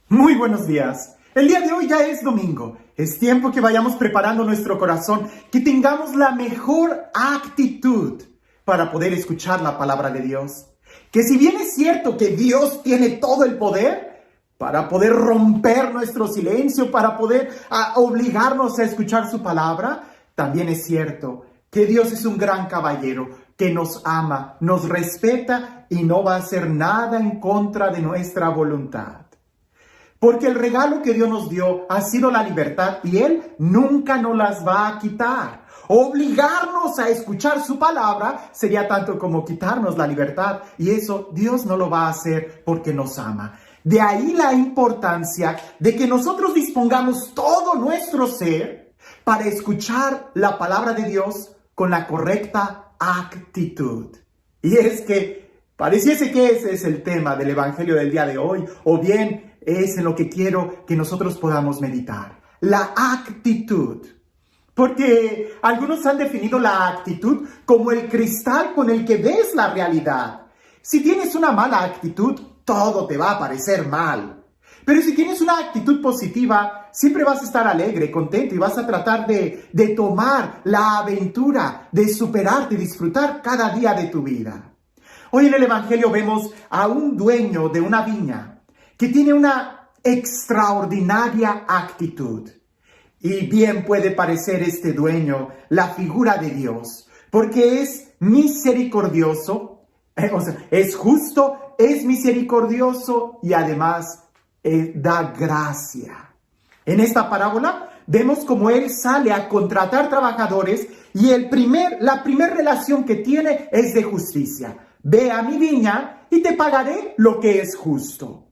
Muy buenos días. El día de hoy ya es domingo. Es tiempo que vayamos preparando nuestro corazón, que tengamos la mejor actitud para poder escuchar la palabra de Dios. Que si bien es cierto que Dios tiene todo el poder para poder romper nuestro silencio, para poder obligarnos a escuchar su palabra, también es cierto que Dios es un gran caballero que nos ama, nos respeta y no va a hacer nada en contra de nuestra voluntad. Porque el regalo que Dios nos dio ha sido la libertad y Él nunca nos las va a quitar. Obligarnos a escuchar su palabra sería tanto como quitarnos la libertad, y eso Dios no lo va a hacer porque nos ama. De ahí la importancia de que nosotros dispongamos todo nuestro ser para escuchar la palabra de Dios con la correcta actitud. Y es que pareciese que ese es el tema del Evangelio del día de hoy, o bien es en lo que quiero que nosotros podamos meditar. La actitud. Porque algunos han definido la actitud como el cristal con el que ves la realidad. Si tienes una mala actitud, todo te va a parecer mal. Pero si tienes una actitud positiva, siempre vas a estar alegre, contento y vas a tratar de tomar la aventura, de superarte, disfrutar cada día de tu vida. Hoy en el Evangelio vemos a un dueño de una viña que tiene una extraordinaria actitud. Y bien puede parecer este dueño la figura de Dios, porque es misericordioso, es justo, es misericordioso y además da gracia. En esta parábola vemos cómo él sale a contratar trabajadores y la primera relación que tiene es de justicia. Ve a mi viña y te pagaré lo que es justo.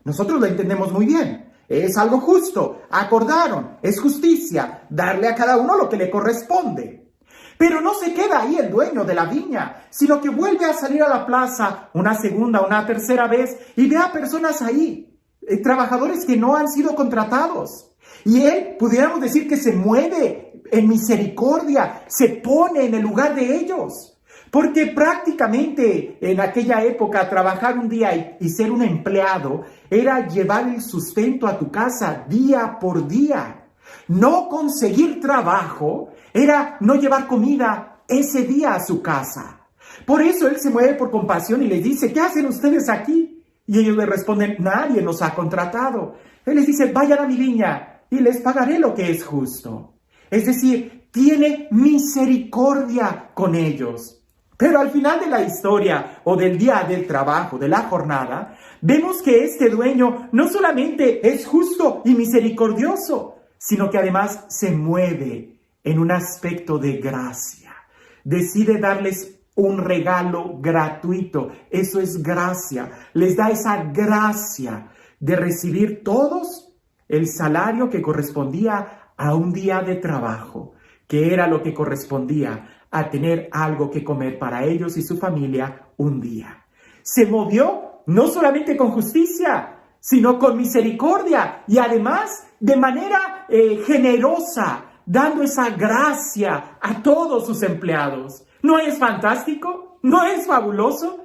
Nosotros lo entendemos muy bien. Es algo justo, acordaron, es justicia, darle a cada uno lo que le corresponde. Pero no se queda ahí el dueño de la viña, sino que vuelve a salir a la plaza una segunda, una tercera vez y ve a personas ahí, trabajadores que no han sido contratados. Y él, pudiéramos decir que se mueve en misericordia, se pone en el lugar de ellos. Porque prácticamente en aquella época trabajar un día y ser un empleado era llevar el sustento a tu casa día por día. No conseguir trabajo era no llevar comida ese día a su casa. Por eso él se mueve por compasión y les dice, ¿qué hacen ustedes aquí? Y ellos le responden, nadie nos ha contratado. Él les dice, vayan a mi viña y les pagaré lo que es justo. Es decir, tiene misericordia con ellos. Pero al final de la historia o del día del trabajo, de la jornada, vemos que este dueño no solamente es justo y misericordioso, sino que además se mueve en un aspecto de gracia. Decide darles un regalo gratuito. Eso es gracia. Les da esa gracia de recibir todos el salario que correspondía a un día de trabajo, que era lo que correspondía a tener algo que comer para ellos y su familia un día. Se movió no solamente con justicia, sino con misericordia y además de manera generosa, dando esa gracia a todos sus empleados. ¿No es fantástico? ¿No es fabuloso?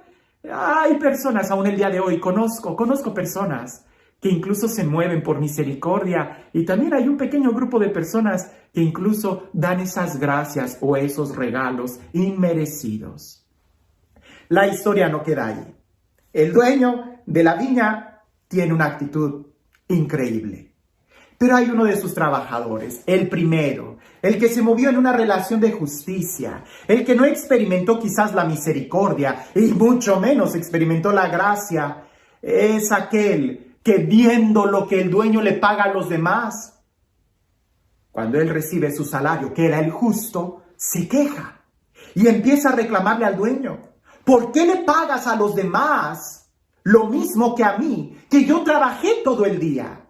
Hay personas, aún el día de hoy, conozco personas que incluso se mueven por misericordia, y también hay un pequeño grupo de personas que incluso dan esas gracias o esos regalos inmerecidos. La historia no queda ahí. El dueño de la viña tiene una actitud increíble. Pero hay uno de sus trabajadores, el primero, el que se movió en una relación de justicia, el que no experimentó quizás la misericordia y mucho menos experimentó la gracia, es aquel que viendo lo que el dueño le paga a los demás, cuando él recibe su salario, que era el justo, se queja y empieza a reclamarle al dueño. ¿Por qué le pagas a los demás lo mismo que a mí, que yo trabajé todo el día?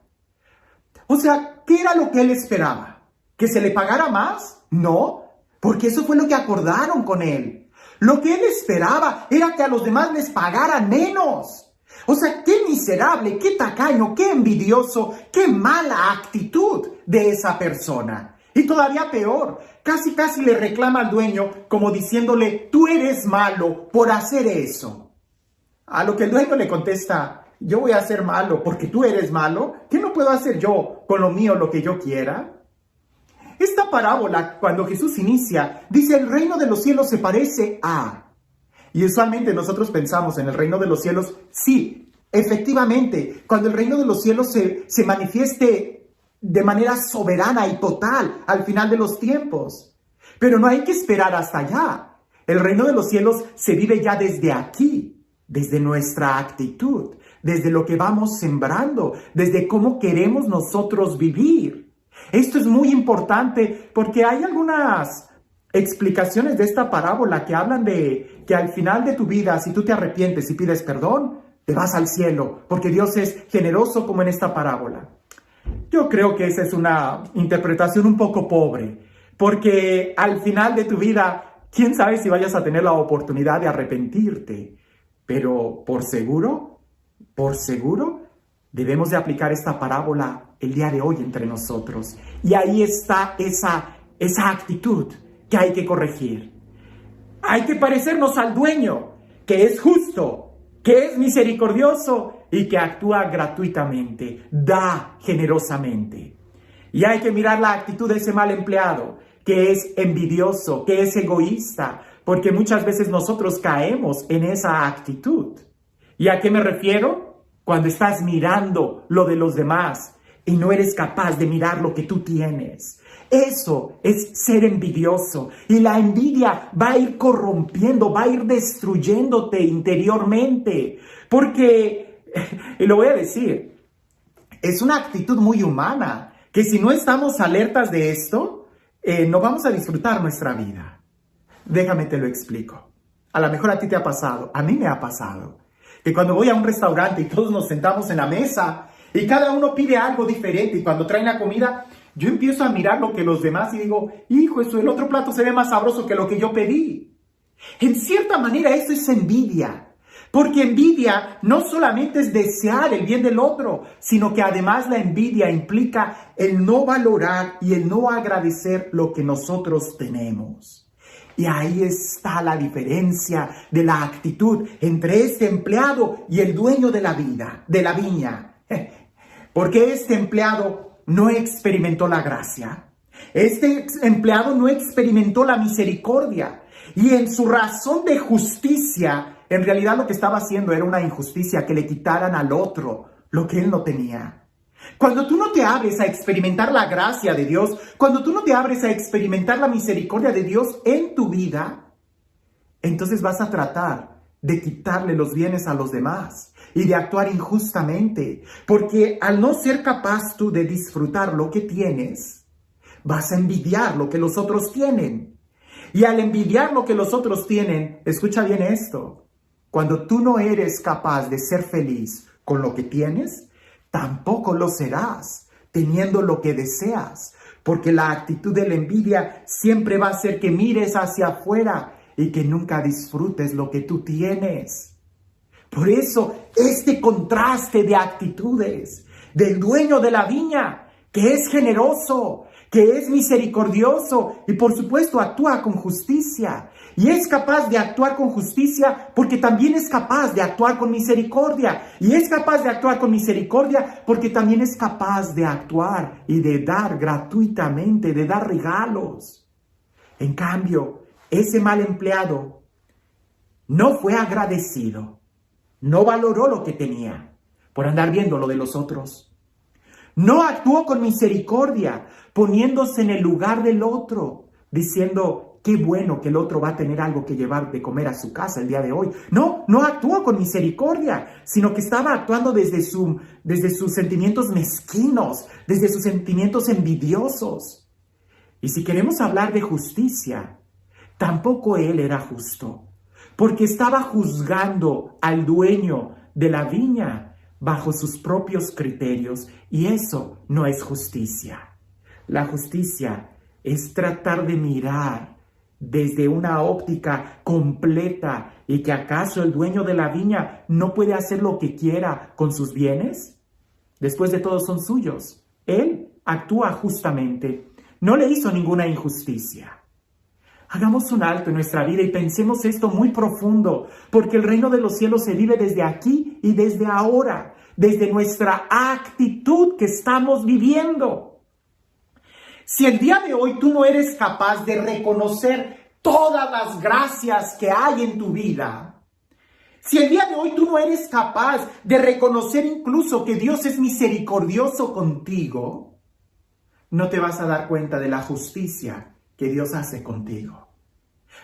O sea, ¿qué era lo que él esperaba? ¿Que se le pagara más? No, porque eso fue lo que acordaron con él. Lo que él esperaba era que a los demás les pagaran menos. O sea, qué miserable, qué tacaño, qué envidioso, qué mala actitud de esa persona. Y todavía peor, casi le reclama al dueño como diciéndole, tú eres malo por hacer eso. A lo que el dueño le contesta, yo voy a ser malo porque tú eres malo. ¿Qué no puedo hacer yo con lo mío lo que yo quiera? Esta parábola, cuando Jesús inicia, dice el reino de los cielos se parece a... Y usualmente nosotros pensamos en el reino de los cielos, sí, efectivamente, cuando el reino de los cielos se manifieste de manera soberana y total al final de los tiempos. Pero no hay que esperar hasta allá. El reino de los cielos se vive ya desde aquí, desde nuestra actitud, desde lo que vamos sembrando, desde cómo queremos nosotros vivir. Esto es muy importante porque hay algunas explicaciones de esta parábola que hablan de que al final de tu vida, si tú te arrepientes y pides perdón, te vas al cielo, porque Dios es generoso como en esta parábola. Yo creo que esa es una interpretación un poco pobre, porque al final de tu vida, quién sabe si vayas a tener la oportunidad de arrepentirte, pero por seguro, debemos de aplicar esta parábola el día de hoy entre nosotros. Y ahí está esa actitud que hay que corregir. Hay que parecernos al dueño, que es justo, que es misericordioso y que actúa gratuitamente, da generosamente. Y hay que mirar la actitud de ese mal empleado, que es envidioso, que es egoísta, porque muchas veces nosotros caemos en esa actitud. ¿Y a qué me refiero? Cuando estás mirando lo de los demás y no eres capaz de mirar lo que tú tienes. Eso es ser envidioso. Y la envidia va a ir corrompiendo, va a ir destruyéndote interiormente. Porque, y lo voy a decir, es una actitud muy humana, que si no estamos alertas de esto, no vamos a disfrutar nuestra vida. Déjame te lo explico. A lo mejor a ti te ha pasado, a mí me ha pasado, que cuando voy a un restaurante y todos nos sentamos en la mesa y cada uno pide algo diferente y cuando traen la comida, yo empiezo a mirar lo que los demás y digo, hijo, eso, el otro plato se ve más sabroso que lo que yo pedí. En cierta manera eso es envidia. Porque envidia no solamente es desear el bien del otro, sino que además la envidia implica el no valorar y el no agradecer lo que nosotros tenemos. Y ahí está la diferencia de la actitud entre este empleado y el dueño de la viña. Porque este empleado no experimentó la gracia. Este empleado no experimentó la misericordia. Y en su razón de justicia, en realidad lo que estaba haciendo era una injusticia, que le quitaran al otro lo que él no tenía. Cuando tú no te abres a experimentar la gracia de Dios, cuando tú no te abres a experimentar la misericordia de Dios en tu vida, entonces vas a tratar de quitarle los bienes a los demás y de actuar injustamente. Porque al no ser capaz tú de disfrutar lo que tienes, vas a envidiar lo que los otros tienen. Y al envidiar lo que los otros tienen, escucha bien esto, cuando tú no eres capaz de ser feliz con lo que tienes, tampoco lo serás teniendo lo que deseas, porque la actitud de la envidia siempre va a hacer que mires hacia afuera y que nunca disfrutes lo que tú tienes. Por eso, este contraste de actitudes del dueño de la viña, que es generoso, que es misericordioso y por supuesto actúa con justicia. Y es capaz de actuar con justicia porque también es capaz de actuar con misericordia. Y es capaz de actuar con misericordia porque también es capaz de actuar y de dar gratuitamente, de dar regalos. En cambio, ese mal empleado no fue agradecido, no valoró lo que tenía por andar viendo lo de los otros. No actuó con misericordia, poniéndose en el lugar del otro, diciendo, qué bueno que el otro va a tener algo que llevar de comer a su casa el día de hoy. No actuó con misericordia, sino que estaba actuando desde sus sentimientos mezquinos, desde sus sentimientos envidiosos. Y si queremos hablar de justicia, tampoco él era justo, porque estaba juzgando al dueño de la viña bajo sus propios criterios, y eso no es justicia. La justicia es tratar de mirar desde una óptica completa y que acaso el dueño de la viña no puede hacer lo que quiera con sus bienes. Después de todo son suyos. Él actúa justamente, no le hizo ninguna injusticia. Hagamos un alto en nuestra vida y pensemos esto muy profundo, porque el reino de los cielos se vive desde aquí y desde ahora, desde nuestra actitud que estamos viviendo. Si el día de hoy tú no eres capaz de reconocer todas las gracias que hay en tu vida, si el día de hoy tú no eres capaz de reconocer incluso que Dios es misericordioso contigo, no te vas a dar cuenta de la justicia que Dios hace contigo.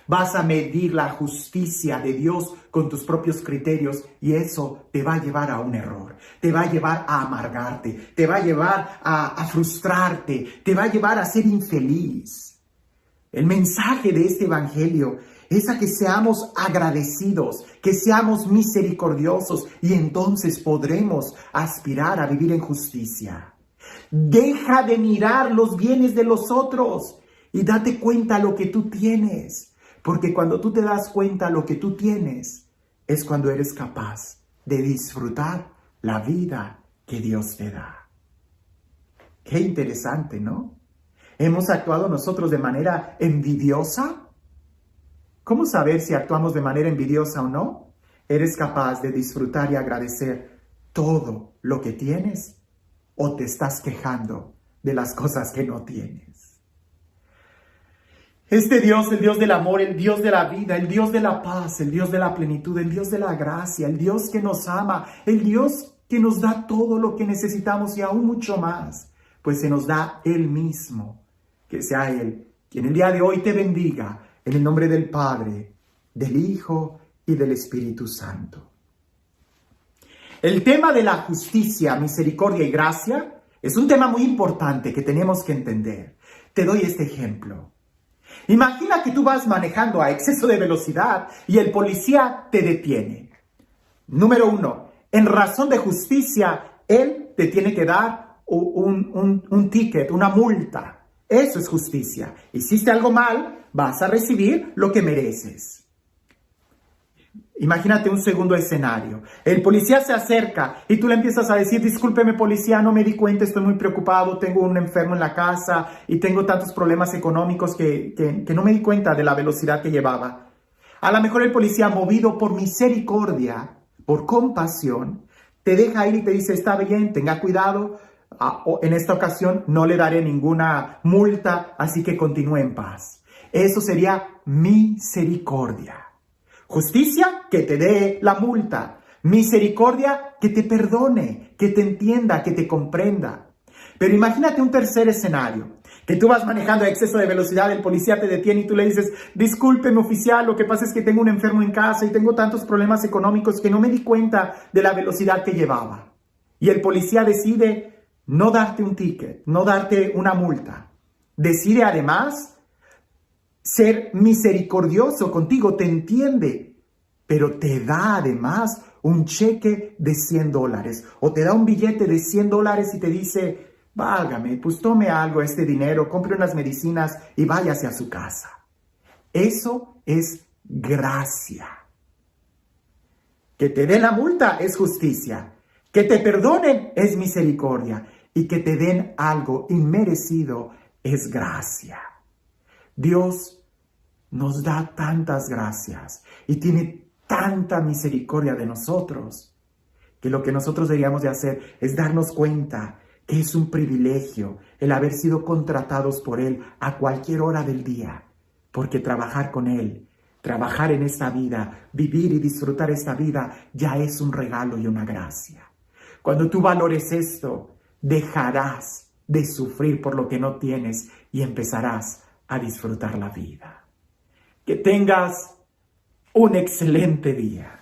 Vas a medir la justicia de Dios con tus propios criterios y eso te va a llevar a un error, te va a llevar a amargarte, te va a llevar a frustrarte, te va a llevar a ser infeliz. El mensaje de este evangelio es a que seamos agradecidos, que seamos misericordiosos y entonces podremos aspirar a vivir en justicia. Deja de mirar los bienes de los otros y date cuenta lo que tú tienes. Porque cuando tú te das cuenta lo que tú tienes, es cuando eres capaz de disfrutar la vida que Dios te da. Qué interesante, ¿no? ¿Hemos actuado nosotros de manera envidiosa? ¿Cómo saber si actuamos de manera envidiosa o no? ¿Eres capaz de disfrutar y agradecer todo lo que tienes? ¿O te estás quejando de las cosas que no tienes? Este Dios, el Dios del amor, el Dios de la vida, el Dios de la paz, el Dios de la plenitud, el Dios de la gracia, el Dios que nos ama, el Dios que nos da todo lo que necesitamos y aún mucho más, pues se nos da Él mismo. Que sea Él quien el día de hoy te bendiga en el nombre del Padre, del Hijo y del Espíritu Santo. El tema de la justicia, misericordia y gracia es un tema muy importante que tenemos que entender. Te doy este ejemplo. Imagina que tú vas manejando a exceso de velocidad y el policía te detiene. Número 1, en razón de justicia, él te tiene que dar un ticket, una multa. Eso es justicia. Hiciste algo mal, vas a recibir lo que mereces. Imagínate un segundo escenario. El policía se acerca y tú le empiezas a decir, discúlpeme policía, no me di cuenta, estoy muy preocupado, tengo un enfermo en la casa y tengo tantos problemas económicos que no me di cuenta de la velocidad que llevaba. A lo mejor el policía, movido por misericordia, por compasión, te deja ir y te dice, está bien, tenga cuidado, en esta ocasión no le daré ninguna multa, así que continúe en paz. Eso sería misericordia. Justicia, que te dé la multa. Misericordia, que te perdone, que te entienda, que te comprenda. Pero imagínate un tercer escenario, que tú vas manejando a exceso de velocidad, el policía te detiene y tú le dices, discúlpeme oficial, lo que pasa es que tengo un enfermo en casa y tengo tantos problemas económicos que no me di cuenta de la velocidad que llevaba. Y el policía decide no darte un ticket, no darte una multa. Decide además ser misericordioso contigo, te entiende, pero te da además un cheque de $100 o te da un billete de $100 y te dice, válgame, pues tome algo, este dinero, compre unas medicinas y váyase a su casa. Eso es gracia. Que te den la multa es justicia, que te perdonen es misericordia y que te den algo inmerecido es gracia. Dios nos da tantas gracias y tiene tanta misericordia de nosotros que lo que nosotros deberíamos de hacer es darnos cuenta que es un privilegio el haber sido contratados por Él a cualquier hora del día, porque trabajar con Él, trabajar en esta vida, vivir y disfrutar esta vida ya es un regalo y una gracia. Cuando tú valores esto, dejarás de sufrir por lo que no tienes y empezarás a disfrutar la vida. Que tengas un excelente día.